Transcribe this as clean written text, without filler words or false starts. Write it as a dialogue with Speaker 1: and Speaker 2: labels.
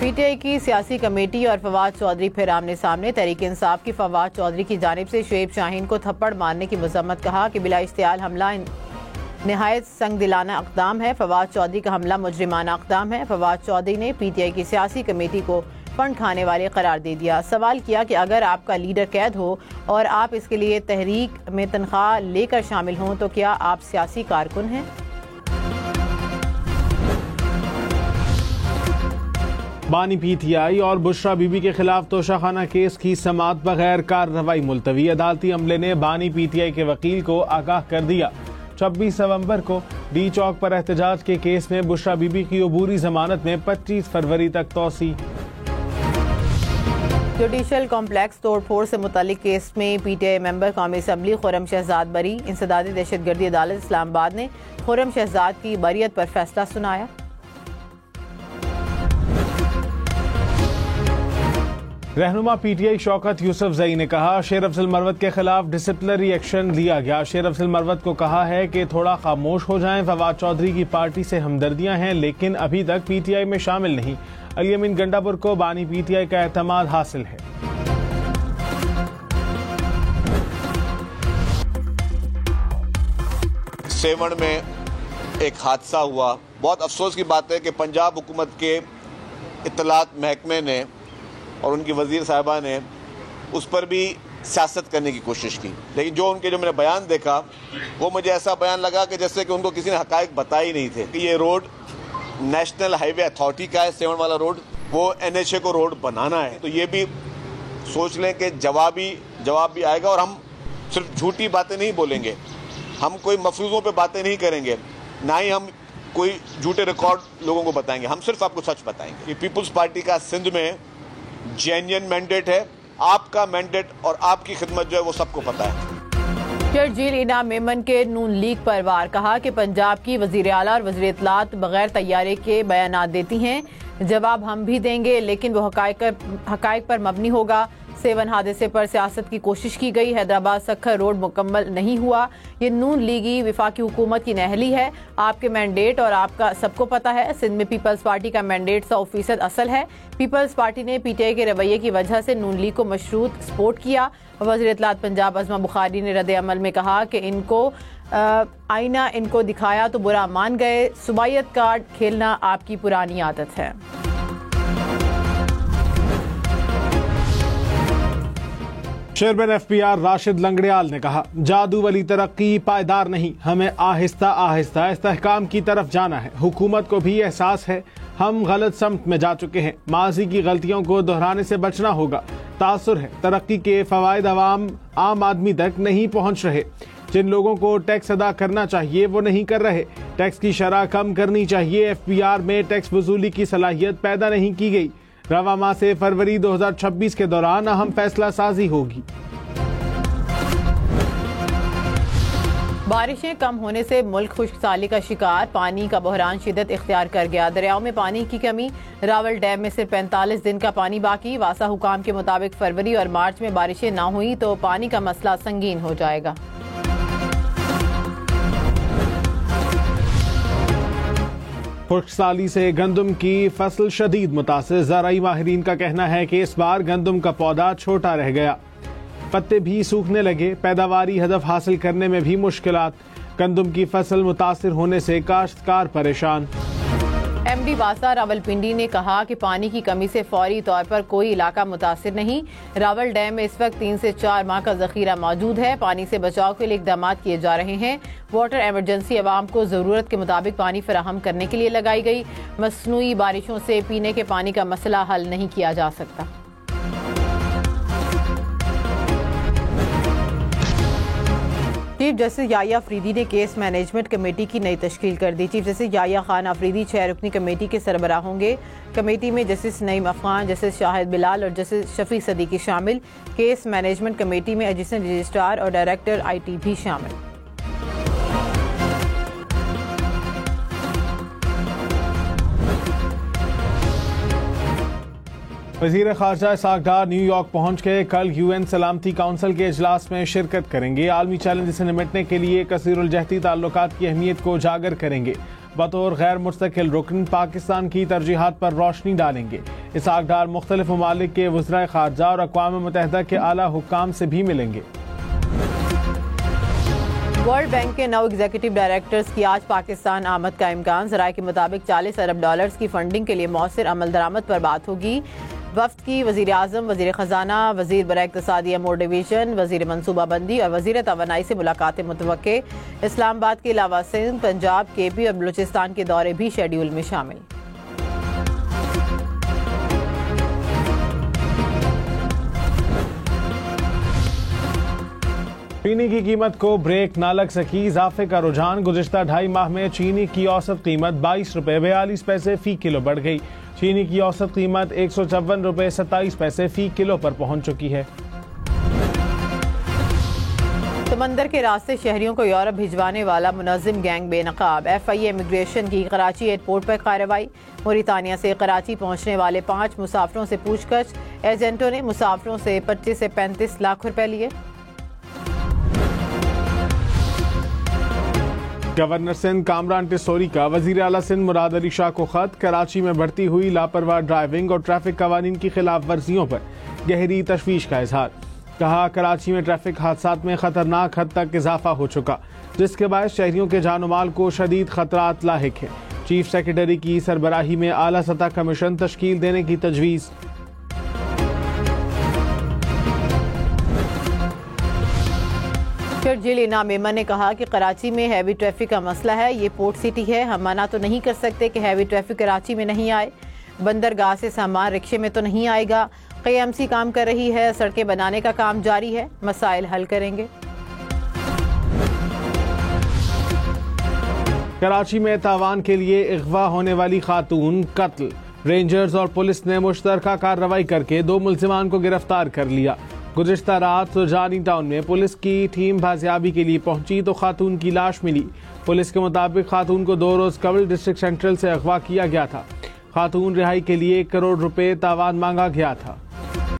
Speaker 1: PTI की सियासी committee और फवाद चौधरी फिर आमने सामने। तहरीक इंसाफ की फवाद चौधरी की जानिब से शुएब शाहीन को थप्पड़ मारने की मजम्मत। कहा कि बिला इश्तियाल हमला नहायत संगदिलाना इक़दाम है। फवाद चौधरी का हमला मुजरिमाना इक़दाम है। फवाद चौधरी ने पीटीआई की सियासी कमेटी को फंड खाने वाले करार दे दिया। सवाल किया कि अगर आपका लीडर कैद हो और आप इसके लिए तहरीक में तनख्वाह लेकर शामिल हों तो क्या आप सियासी कारकुन हैं?
Speaker 2: बानी पीटीआई और बुशरा बीबी के खिलाफ तोशाखाना केस की समाअत बगैर कार्रवाई मुलतवी। अदालती अमले ने बानी पीटीआई के वकील को आगाह कर दिया। 26 नवंबर को डी चौक पर एहतजाज के केस में बुशरा बीबी की अबूरी जमानत में 25 फरवरी तक तौसी।
Speaker 1: जुडिशल कॉम्प्लेक्स तोड़फोड़ से मुतालिक केस में पीटीआई मेंबर कौमी असम्बली खुर्रम शहजाद बरी। इंसदादी दहशतगर्दी अदालत इस्लामाबाद ने खुर्रम शहजाद की बरियत पर फैसला सुनाया।
Speaker 2: रहनुमा पीटीआई शौकत यूसुफजई ने कहा शेर अफजल मरवत के खिलाफ डिसिप्लिनरी एक्शन लिया गया। शेर अफजल मरवत को कहा है कि थोड़ा खामोश हो जाएं। फवाद चौधरी की पार्टी से हमदर्दियां हैं लेकिन अभी तक पीटीआई में शामिल नहीं। अली अमीन गंडापुर को बानी पीटीआई का एतमाद हासिल है।
Speaker 3: सेवण में एक हादसा हुआ। बहुत अफसोस की बात है कि पंजाब हुकूमत के इत्तलात महकमे ने और उनकी वजीर साहिबा ने उस पर भी सियासत करने की कोशिश की, लेकिन जो मैंने बयान देखा वो मुझे ऐसा बयान लगा कि जैसे कि उनको किसी ने हकायक बताए ही नहीं थे कि ये रोड नेशनल हाईवे अथॉरिटी का है। सेवन वाला रोड वो एनएचए को रोड बनाना है, तो ये भी सोच लें कि जवाब भी आएगा। और हम सिर्फ झूठी बातें नहीं बोलेंगे, हम कोई मफरूज़ों पे बातें नहीं करेंगे, ना ही हम कोई झूठे रिकॉर्ड लोगों को बताएंगे। हम सिर्फ आपको सच बताएंगे कि पीपुल्स पार्टी का सिंध में जेन्युइन मैंडेट है। आपका मैंडेट और आपकी खिदमत जो है वो सबको पता है।
Speaker 1: शर्जील इनाम मेमन के नून लीग पर वार। कहा कि पंजाब की वजीर आला और वजीर इत्तलात बगैर तैयारी के बयानात देती हैं। जवाब हम भी देंगे लेकिन वो हकायक पर मबनी होगा। सेवन हादसे पर सियासत की कोशिश की गई। हैदराबाद सखर रोड मुकम्मल नहीं हुआ। ये नून लीगी विफाकी हुकूमत की नहली है। आपके मैंडेट और आपका सबको पता है। सिंध में पीपल्स पार्टी का मैंडेट 100% असल है। पीपल्स पार्टी ने पीटीआई के रवैये की वजह से नून लीग को मशरूत सपोर्ट किया। वज़ीर इत्तलात पंजाब अज़मा बुखारी ने रद्द अमल में कहा कि इनको आईना इनको दिखाया तो बुरा मान गए। सुबायत कार्ड खेलना आपकी पुरानी आदत है।
Speaker 2: चेयरमैन एफपीआर राशिद लंगड़ियाल ने कहा जादू वाली तरक्की पायदार नहीं, हमें आहिस्ता आहिस्ता इस्तेहकाम की तरफ जाना है। हुकूमत को भी एहसास है हम गलत समत में जा चुके हैं। माजी की गलतियों को दोहराने से बचना होगा। तासुर है तरक्की के फवायद आम आदमी तक नहीं पहुंच रहे। जिन लोगों को टैक्स अदा करना चाहिए वो नहीं कर रहे। टैक्स की शरह कम करनी चाहिए। एफपीआर में टैक्स वसूली की सलाहियत पैदा नहीं की गई। रवा माह से फरवरी 2026 के दौरान अहम फैसला साजी होगी।
Speaker 1: बारिशें कम होने से मुल्क खुश्कसाली का शिकार। पानी का बहरान शिद्दत इख्तियार कर गया। दरियाओं में पानी की कमी। रावल डैम में सिर्फ 45 दिन का पानी बाकी। वासा हुकाम के मुताबिक फरवरी और मार्च में बारिशें ना हुई तो पानी का मसला संगीन हो जाएगा।
Speaker 2: खुश्कसाली से गंदम की फसल शदीद मुतासिर। ज़राई माहिरीन का कहना है कि इस बार गंदम का पौधा छोटा रह गया, पत्ते भी सूखने लगे। पैदावारी हदफ हासिल करने में भी मुश्किलात। गंदम की फसल मुतासिर होने से काश्तकार परेशान।
Speaker 1: एमडी वासा रावलपिंडी ने कहा कि पानी की कमी से फौरी तौर पर कोई इलाका मुतासिर नहीं। रावल डैम में इस वक्त 3 से 4 माह का जखीरा मौजूद है। पानी से बचाव के लिए इकदाम किए जा रहे हैं। वाटर एमरजेंसी अवाम को जरूरत के मुताबिक पानी फराहम करने के लिए लगाई गई। मसनूई बारिशों से पीने के पानी का मसला हल नहीं किया जा सकता। चीफ जस्टिस याया अफरीदी ने केस मैनेजमेंट कमेटी की नई तश्कील कर दी। चीफ जस्टिस याया खान अफरीदी 6 रुकनी कमेटी के सरबराह होंगे। कमेटी में जस्टिस नईम अफगान, जस्टिस शाहिद बिलाल और जस्टिस शफी सदीकी शामिल। केस मैनेजमेंट कमेटी में एडिशनल रजिस्ट्रार और डायरेक्टर IT भी शामिल।
Speaker 2: वज़ीर ख़ारजा इसहाक़ डार न्यूयॉर्क पहुंच के कल UN सलामती काउंसिल के इजलास में शिरकत करेंगे। आलमी चैलेंज से निपटने के लिए कसीरुल-जहती ताल्लुकात की अहमियत को उजागर करेंगे। बतौर गैर मुस्तकिल रुकन पाकिस्तान की तरजीहात पर रोशनी डालेंगे। इसाक डार मुख्तलिफ ममालिक के वज़राए ख़ारजा और अक़वाम मुत्तहिदा के आला हुक्काम से भी मिलेंगे।
Speaker 1: वर्ल्ड बैंक के 9 एग्जीक्यूटिव डायरेक्टर्स की आज पाकिस्तान आमद का इम्कान। ज़राए के मुताबिक 40 अरब डॉलर्स की फंडिंग के लिए मौसर अमल दरामद पर बात होगी। वफ्द की वज़ीर आज़म, वज़ीर ख़जाना, वज़ीर बराए इक़्तिसादी अमूर डिवीज़न, वज़ीर मनसूबाबंदी और वज़ीर तवानाई से मुलाकातें मुतवक्के। इस्लामाबाद के अलावा सिंध, पंजाब, KP और बलूचिस्तान के दौरे भी शेड्यूल में शामिल।
Speaker 2: चीनी की कीमत को ब्रेक ना लग सकी। इजाफे का रुझान। गुज़िश्ता 2.5 माह में चीनी की औसत कीमत 22 रुपये 42 पैसे फी किलो बढ़ गई। चीनी की औसत कीमत 154 रुपये 27 पैसे फी किलो पर पहुंच चुकी है।
Speaker 1: समंदर के रास्ते शहरियों को यूरोप भिजवाने वाला मुनज़्ज़िम गैंग बेनकाब। FIA इमिग्रेशन की कराची एयरपोर्ट पर कार्रवाई। मोरितानिया से कराची पहुंचने वाले 5 मुसाफिरों से पूछताछ। एजेंटों ने मुसाफिरों से 25 से 35 लाख रुपए लिए।
Speaker 2: गवर्नर सिंध कामरान टिसोरी का वजीर आला सिंध मुराद अली शाह को खत। कराची में बढ़ती हुई लापरवाह ड्राइविंग और ट्रैफिक कवानीन की खिलाफ वर्जियों पर गहरी तशवीश का इजहार। कहा, कराची में ट्रैफिक हादसात में खतरनाक हद तक इजाफा हो चुका, जिसके बायस शहरियों के जान माल को शदीद खतरात लाहिक है। चीफ सेक्रेटरी की सरबराही में आला सतह कमीशन तश्कील देने की तजवीज़।
Speaker 1: शर्जील इनाम मेमन ने कहा कि कराची में हैवी ट्रैफिक का मसला है। ये पोर्ट सिटी है, हम मना तो नहीं कर सकते कि हैवी ट्रैफिक कराची में नहीं आए। बंदरगाह से सामान रिक्शे में तो नहीं आएगा। KMC काम कर रही है, सड़कें बनाने का काम जारी है, मसाइल हल करेंगे।
Speaker 2: कराची में तावान के लिए अगवा होने वाली खातून कत्ल। रेंजर्स और पुलिस ने मुश्तरका कार्रवाई करके 2 मुल्जिमान को गिरफ्तार कर लिया। गुज़िश्ता रात सुजानी टाउन में पुलिस की टीम बाजियाबी के लिए पहुंची तो खातून की लाश मिली। पुलिस के मुताबिक खातून को 2 रोज कबल डिस्ट्रिक्ट सेंट्रल से अगवा किया गया था। खातून रिहाई के लिए 1 करोड़ रुपए तावान मांगा गया था।